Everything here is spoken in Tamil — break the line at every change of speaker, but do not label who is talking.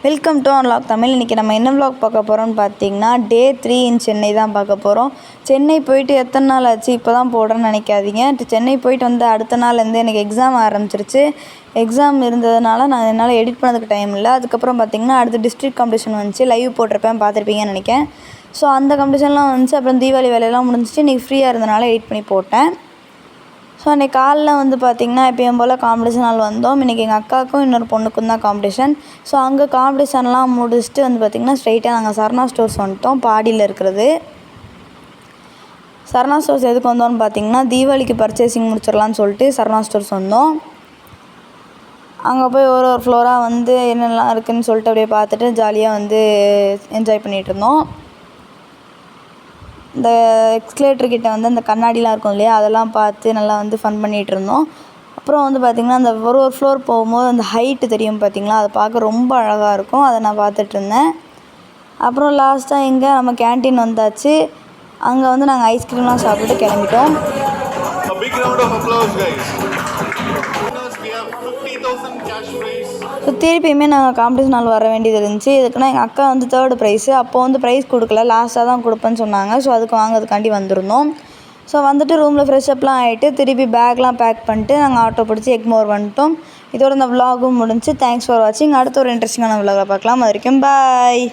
Welcome to unlock Tamil. இன்றைக்கி நம்ம என்ன vlog பார்க்க போகிறோம்னு பார்த்தீங்கன்னா டே 3 இன் சென்னை தான் பார்க்க போகிறோம். சென்னை போயிட்டு எத்தனை நாள் ஆச்சு இப்போ தான் போடுறேன்னு நினைக்காதீங்க. சென்னை போயிட்டு வந்து அடுத்த நாள்லேருந்து எனக்கு எக்ஸாம் ஆரம்பிச்சிருச்சு. எக்ஸாம் இருந்ததுனால என்னால் எடிட் பண்ணதுக்கு டைம் இல்லை. அதுக்கப்புறம் பார்த்திங்கன்னா அடுத்து டிஸ்ட்ரிக்ட் காம்படிஷன் வந்துச்சு. லைவ் போட்டிருப்பேன், பார்த்துருப்பீங்கன்னு நினைக்கிறேன். ஸோ அந்த காம்படிஷன்லாம் வந்துச்சு. அப்புறம் தீபாவளி வேலையெல்லாம் முடிஞ்சிச்சு. இன்றைக்கி ஃப்ரீயாக இருந்தனால எடிட் பண்ணி போட்டேன். ஸோ அன்றைக்கி காலைல வந்து பார்த்திங்கன்னா எப்பயும் போல் காம்படிஷன் நாள் வந்தோம். இன்றைக்கி எங்கள் அக்காவுக்கும் இன்னொரு பொண்ணுக்கும் தான் காம்படிஷன். ஸோ அங்கே காம்படிஷன்லாம் முடிச்சுட்டு வந்து பார்த்திங்கன்னா ஸ்ட்ரைட்டாக நாங்கள் சரணா ஸ்டோர்ஸ் வந்துட்டோம். பாடியில் இருக்கிறது சரணா ஸ்டோர்ஸ். எதுக்கு வந்தோம்னு பார்த்திங்கன்னா தீபாவளிக்கு பர்ச்சேசிங் முடிச்சிடலான்னு சொல்லிட்டு சரணா ஸ்டோர்ஸ் வந்தோம். அங்கே போய் ஒரு ஃப்ளோராக வந்து என்னெல்லாம் இருக்குதுன்னு சொல்லிட்டு அப்படியே பார்த்துட்டு ஜாலியாக வந்து என்ஜாய் பண்ணிகிட்டு இருந்தோம். இந்த எக்ஸ்கலேட்டர் கிட்ட வந்து அந்த கண்ணாடிலாம் இருக்கும் இல்லையா, அதெல்லாம் பார்த்து நல்லா வந்து ஃபன் பண்ணிகிட்டு இருந்தோம். அப்புறம் வந்து பார்த்திங்கன்னா அந்த ஒரு ஃப்ளோர் போகும்போது அந்த ஹைட்டு தெரியும் பார்த்திங்களா, அதை பார்க்க ரொம்ப அழகாக இருக்கும். அதை நான் பார்த்துட்டு இருந்தேன். அப்புறம் லாஸ்ட்டாக இங்கே நம்ம கேன்டீன் வந்தாச்சு. அங்கே வந்து நாங்கள் ஐஸ்கிரீம்லாம் சாப்பிட்டு கிளம்பிட்டோம். ஸோ திருப்பியுமே நாங்கள் காம்படிஷன் நாள் வர வேண்டியது இருந்துச்சு. இதுக்குன்னா எங்கள் அக்கா வந்து 3rd ப்ரைஸு. அப்போது வந்து ப்ரைஸ் கொடுக்கல, லாஸ்ட்டாக தான் கொடுப்பேன்னு சொன்னாங்க. ஸோ அதுக்கு வாங்கிறதுக்காண்டி வந்திருந்தோம். ஸோ வந்துட்டு ரூமில் ஃப்ரெஷ்அப்லாம் ஆகிட்டு திருப்பி பேக்லாம் பேக் பண்ணிட்டு நாங்கள் ஆட்டோ பிடிச்சி எக்மோர் வந்துட்டோம். இதோட இந்த விலாகும் முடிஞ்சு. தேங்க்ஸ் ஃபார் வாட்சிங். அடுத்த ஒரு இன்ட்ரெஸ்டிங்கான விலாகில் பார்க்கலாம். அது வரைக்கும் பாய்.